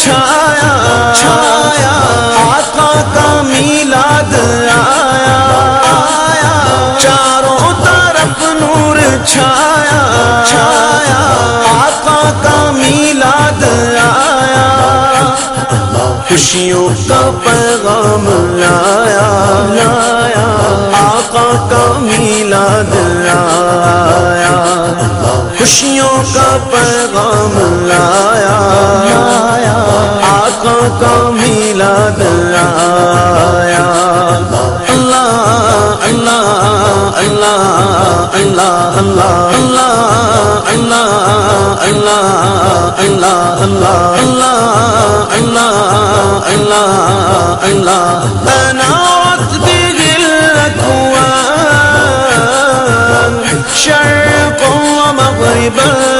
چھایا چھایا آقا کا میلاد آیا چاروں طرف نور چھایا چھایا آقا کا میلاد آیا خوشیوں کا پیغام لایا لایا آقا کا میلاد آیا خوشیوں کا پیغام لایا لایا آقا کا میلاد آیا اللہ اللہ اللہ اللہ اللہ اللہ اللہ اللہ اللہ اللہ اللہ اللہ أنارت به الأكوان شرقا ومغربا